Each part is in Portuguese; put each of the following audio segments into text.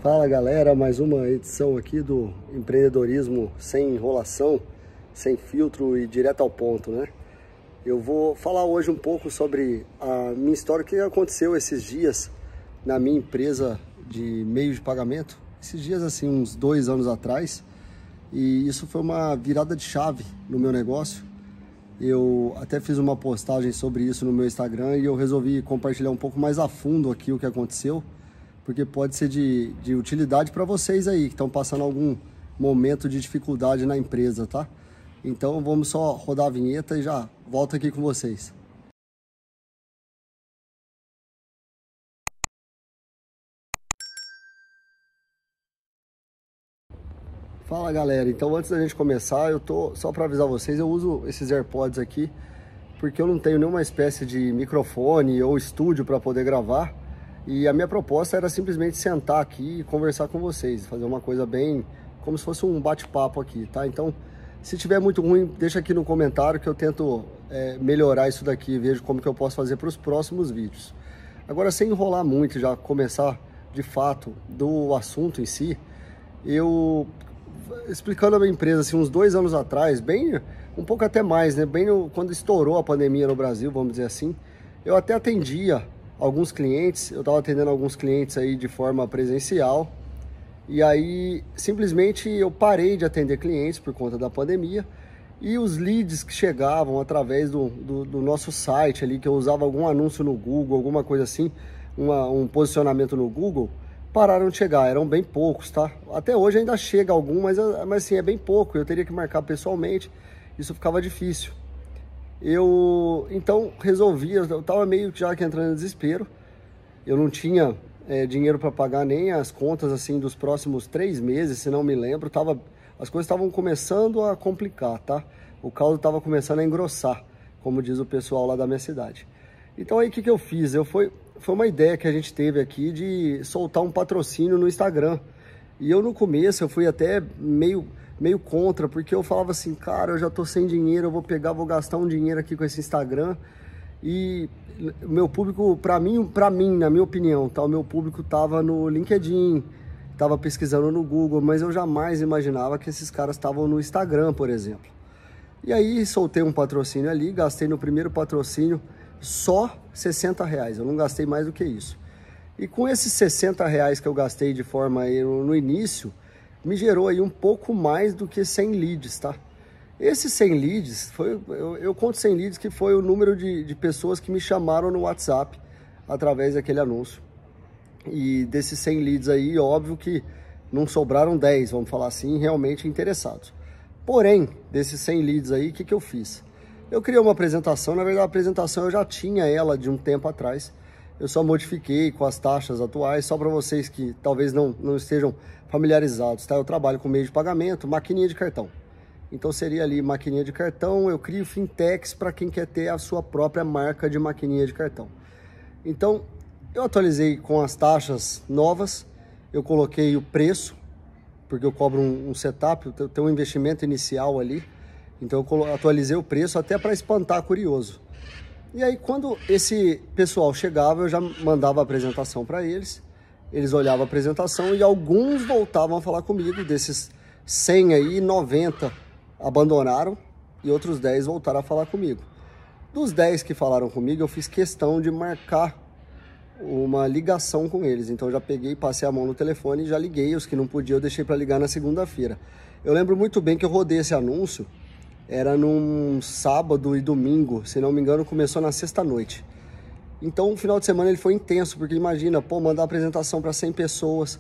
Fala galera, mais uma edição aqui do empreendedorismo sem enrolação, sem filtro e direto ao ponto, né? Eu vou falar hoje um pouco sobre a minha história, o que aconteceu esses dias na minha empresa de meio de pagamento. Esses dias assim, uns 2 anos atrás, e isso foi uma virada de chave no meu negócio. Eu até fiz uma postagem sobre isso no meu Instagram e eu resolvi compartilhar um pouco mais a fundo aqui o que aconteceu, porque pode ser de utilidade para vocês aí que estão passando algum momento de dificuldade na empresa, tá? Então vamos só rodar a vinheta e já volto aqui com vocês. Fala galera, então antes da gente começar, só para avisar vocês, eu uso esses AirPods aqui porque eu não tenho nenhuma espécie de microfone ou estúdio para poder gravar. E a minha proposta era simplesmente sentar aqui e conversar com vocês, fazer uma coisa bem, como se fosse um bate-papo aqui, tá? Então, se tiver muito ruim, deixa aqui no comentário que eu tento melhorar isso daqui, vejo como que eu posso fazer para os próximos vídeos. Agora, sem enrolar muito, já começar de fato do assunto em si, eu, explicando a minha empresa, assim, uns 2 anos atrás, bem, um pouco até mais, né? Bem quando estourou a pandemia no Brasil, vamos dizer assim, eu até atendia alguns clientes, eu estava atendendo alguns clientes aí de forma presencial, e aí simplesmente eu parei de atender clientes por conta da pandemia, e os leads que chegavam através do nosso site ali, que eu usava algum anúncio no Google, alguma coisa assim, um posicionamento no Google, pararam de chegar, eram bem poucos, tá? Até hoje ainda chega algum, mas assim, é bem pouco, eu teria que marcar pessoalmente, isso ficava difícil. Eu então resolvi, eu estava meio que já que entrando em desespero, eu não tinha dinheiro para pagar nem as contas assim dos próximos 3 meses, se não me lembro, as coisas estavam começando a complicar, tá? O caldo estava começando a engrossar, como diz o pessoal lá da minha cidade. Então aí o que eu fiz? Foi uma ideia que a gente teve aqui de soltar um patrocínio no Instagram. E eu no começo eu fui até meio contra, porque eu falava assim, cara, eu já tô sem dinheiro, eu vou gastar um dinheiro aqui com esse Instagram. E o meu público, pra mim, na minha opinião, tá? O meu público tava no LinkedIn, tava pesquisando no Google, mas eu jamais imaginava que esses caras estavam no Instagram, por exemplo. E aí soltei um patrocínio ali, gastei no primeiro patrocínio só R$60, eu não gastei mais do que isso. E com esses R$60 que eu gastei de forma aí no início, me gerou aí um pouco mais do que 100 leads, tá? Esses 100 leads, eu conto 100 leads que foi o número de pessoas que me chamaram no WhatsApp através daquele anúncio. E desses 100 leads aí, óbvio que não sobraram 10, vamos falar assim, realmente interessados. Porém, desses 100 leads aí, o que eu fiz? Eu criei uma apresentação, na verdade a apresentação eu já tinha ela de um tempo atrás, eu só modifiquei com as taxas atuais, só para vocês que talvez não estejam familiarizados, tá? Eu trabalho com meio de pagamento, maquininha de cartão. Então seria ali maquininha de cartão, eu crio fintechs para quem quer ter a sua própria marca de maquininha de cartão. Então eu atualizei com as taxas novas, eu coloquei o preço, porque eu cobro um setup, tem um investimento inicial ali, então eu atualizei o preço até para espantar curioso. E aí quando esse pessoal chegava, eu já mandava a apresentação para eles, eles olhavam a apresentação e alguns voltavam a falar comigo, desses 100 aí, 90 abandonaram e outros 10 voltaram a falar comigo. Dos 10 que falaram comigo, eu fiz questão de marcar uma ligação com eles, então eu já peguei, passei a mão no telefone e já liguei, os que não podiam eu deixei para ligar na segunda-feira. Eu lembro muito bem que eu rodei esse anúncio, era num sábado e domingo, se não me engano, começou na sexta-noite. Então, o final de semana ele foi intenso, porque imagina, pô, mandar apresentação para 100 pessoas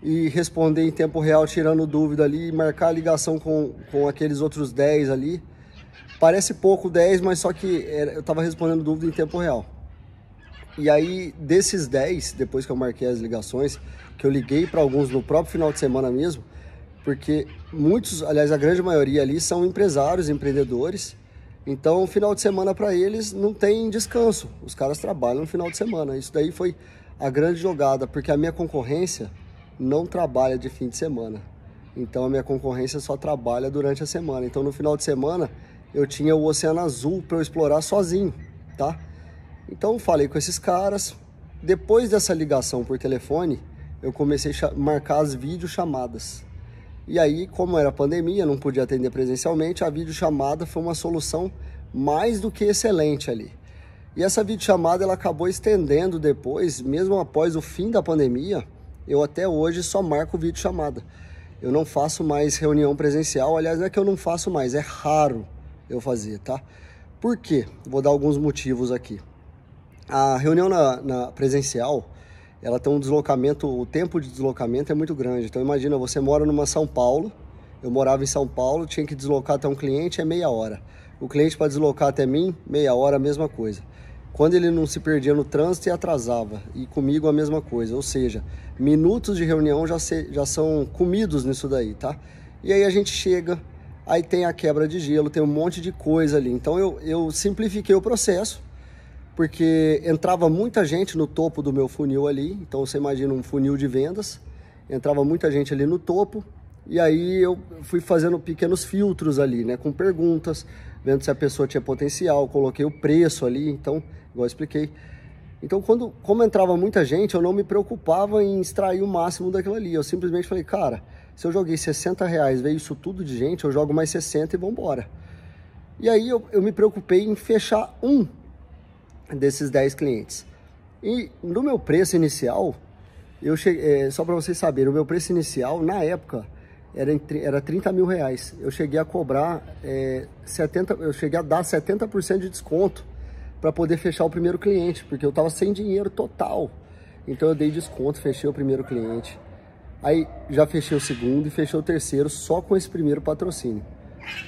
e responder em tempo real, tirando dúvida ali, e marcar a ligação com aqueles outros 10 ali. Parece pouco 10, mas só que eu estava respondendo dúvida em tempo real. E aí, desses 10, depois que eu marquei as ligações, que eu liguei para alguns no próprio final de semana mesmo, porque muitos, aliás, a grande maioria ali são empresários, empreendedores. Então, o final de semana para eles não tem descanso. Os caras trabalham no final de semana. Isso daí foi a grande jogada, porque a minha concorrência não trabalha de fim de semana. Então, a minha concorrência só trabalha durante a semana. Então, no final de semana, eu tinha o Oceano Azul para eu explorar sozinho, tá? Então, falei com esses caras. Depois dessa ligação por telefone, eu comecei a marcar as videochamadas. E aí, como era pandemia, não podia atender presencialmente, a videochamada foi uma solução mais do que excelente ali. E essa videochamada ela acabou estendendo depois, mesmo após o fim da pandemia, eu até hoje só marco videochamada. Eu não faço mais reunião presencial, aliás, não é que eu não faço mais, é raro eu fazer, tá? Por quê? Vou dar alguns motivos aqui. A reunião na presencial, ela tem um deslocamento, o tempo de deslocamento é muito grande. Então imagina, você mora numa São Paulo, eu morava em São Paulo, tinha que deslocar até um cliente, é meia hora. O cliente para deslocar até mim, meia hora, a mesma coisa. Quando ele não se perdia no trânsito e atrasava, e comigo a mesma coisa, ou seja, minutos de reunião já são comidos nisso daí, tá? E aí a gente chega, aí tem a quebra de gelo, tem um monte de coisa ali. Então eu simplifiquei o processo, porque entrava muita gente no topo do meu funil ali, então você imagina um funil de vendas, entrava muita gente ali no topo, e aí eu fui fazendo pequenos filtros ali, né, com perguntas, vendo se a pessoa tinha potencial, coloquei o preço ali, então, igual eu expliquei. Então, como entrava muita gente, eu não me preocupava em extrair o máximo daquilo ali, eu simplesmente falei, cara, se eu joguei R$60, veio isso tudo de gente, eu jogo mais 60 e vambora. E aí eu me preocupei em fechar um desses 10 clientes. E no meu preço inicial, eu cheguei, só para vocês saberem, o meu preço inicial, na época, era 30 mil reais. Eu cheguei a cobrar eu cheguei a dar 70% de desconto para poder fechar o primeiro cliente, porque eu estava sem dinheiro total. Então eu dei desconto, fechei o primeiro cliente. Aí já fechei o segundo e fechei o terceiro só com esse primeiro patrocínio.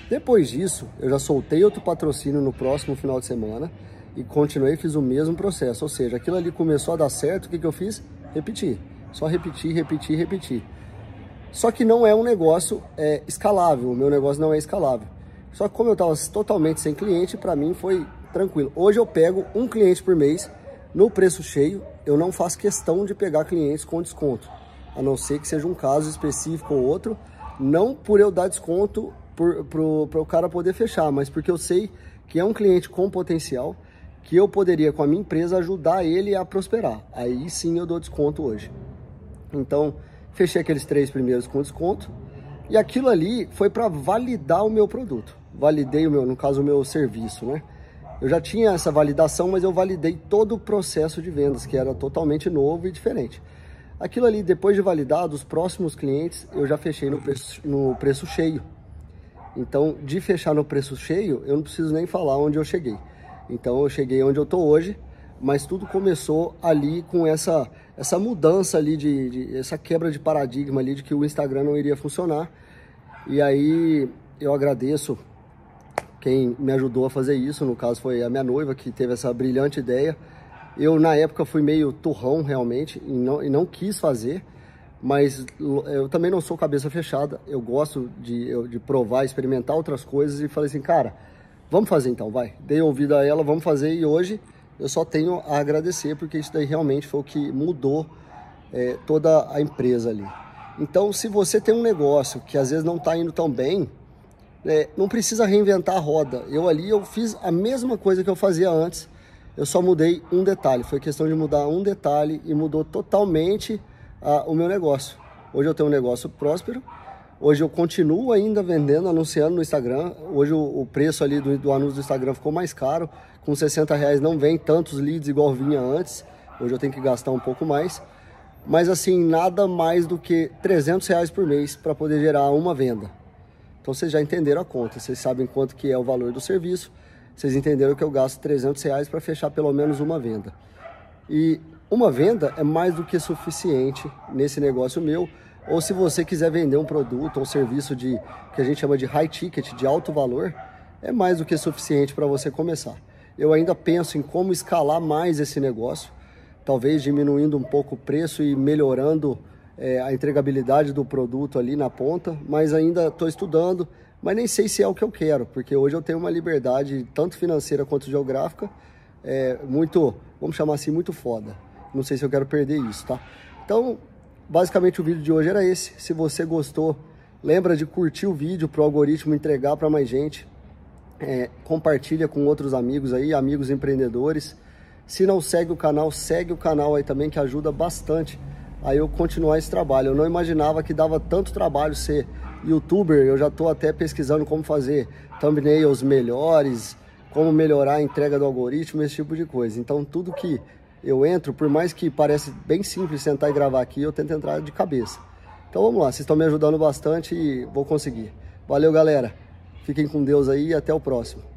Depois disso, eu já soltei outro patrocínio no próximo final de semana e continuei, fiz o mesmo processo. Ou seja, aquilo ali começou a dar certo, o que eu fiz? Repetir. Só repetir, repetir, repetir. Só que não é um negócio escalável, o meu negócio não é escalável. Só que como eu estava totalmente sem cliente, para mim foi tranquilo. Hoje eu pego um cliente por mês no preço cheio, eu não faço questão de pegar clientes com desconto, a não ser que seja um caso específico ou outro, não por eu dar desconto para o cara poder fechar, mas porque eu sei que é um cliente com potencial, que eu poderia com a minha empresa ajudar ele a prosperar. Aí sim eu dou desconto hoje. Então, fechei aqueles 3 primeiros com desconto e aquilo ali foi para validar o meu produto. Validei no caso, o meu serviço, né? Eu já tinha essa validação, mas eu validei todo o processo de vendas, que era totalmente novo e diferente. Aquilo ali, depois de validado, os próximos clientes, eu já fechei no preço cheio. Então, de fechar no preço cheio, eu não preciso nem falar onde eu cheguei. Então, eu cheguei onde eu tô hoje, mas tudo começou ali com essa mudança ali, essa quebra de paradigma ali de que o Instagram não iria funcionar. E aí, eu agradeço quem me ajudou a fazer isso, no caso foi a minha noiva, que teve essa brilhante ideia. Eu, na época, fui meio turrão, realmente, e não quis fazer, mas eu também não sou cabeça fechada, eu gosto de provar, experimentar outras coisas, e falei assim, cara, vamos fazer então, vai. Dei ouvido a ela, vamos fazer, e hoje eu só tenho a agradecer, porque isso daí realmente foi o que mudou toda a empresa ali. Então, se você tem um negócio que às vezes não está indo tão bem, não precisa reinventar a roda. Eu fiz a mesma coisa que eu fazia antes, eu só mudei um detalhe. Foi questão de mudar um detalhe e mudou totalmente o meu negócio. Hoje eu tenho um negócio próspero, hoje eu continuo ainda vendendo, anunciando no Instagram. Hoje o preço ali do anúncio do Instagram ficou mais caro, com R$60 não vem tantos leads igual vinha antes, hoje eu tenho que gastar um pouco mais. Mas assim, nada mais do que R$300 por mês para poder gerar uma venda. Então vocês já entenderam a conta, vocês sabem quanto que é o valor do serviço, vocês entenderam que eu gasto R$300 para fechar pelo menos uma venda. E uma venda é mais do que suficiente nesse negócio meu, ou se você quiser vender um produto ou serviço que a gente chama de high ticket, de alto valor, é mais do que suficiente para você começar. Eu ainda penso em como escalar mais esse negócio, talvez diminuindo um pouco o preço e melhorando a entregabilidade do produto ali na ponta, mas ainda estou estudando, mas nem sei se é o que eu quero, porque hoje eu tenho uma liberdade tanto financeira quanto geográfica, muito, vamos chamar assim, muito foda. Não sei se eu quero perder isso, tá? Então, basicamente o vídeo de hoje era esse. Se você gostou, lembra de curtir o vídeo para o algoritmo entregar para mais gente. Compartilha com outros amigos aí, amigos empreendedores. Se não segue o canal aí também, que ajuda bastante aí eu continuar esse trabalho. Eu não imaginava que dava tanto trabalho ser youtuber. Eu já estou até pesquisando como fazer thumbnails melhores, como melhorar a entrega do algoritmo, esse tipo de coisa. Então tudo que eu entro, por mais que pareça bem simples sentar e gravar aqui, eu tento entrar de cabeça. Então vamos lá, vocês estão me ajudando bastante e vou conseguir. Valeu, galera. Fiquem com Deus aí e até o próximo.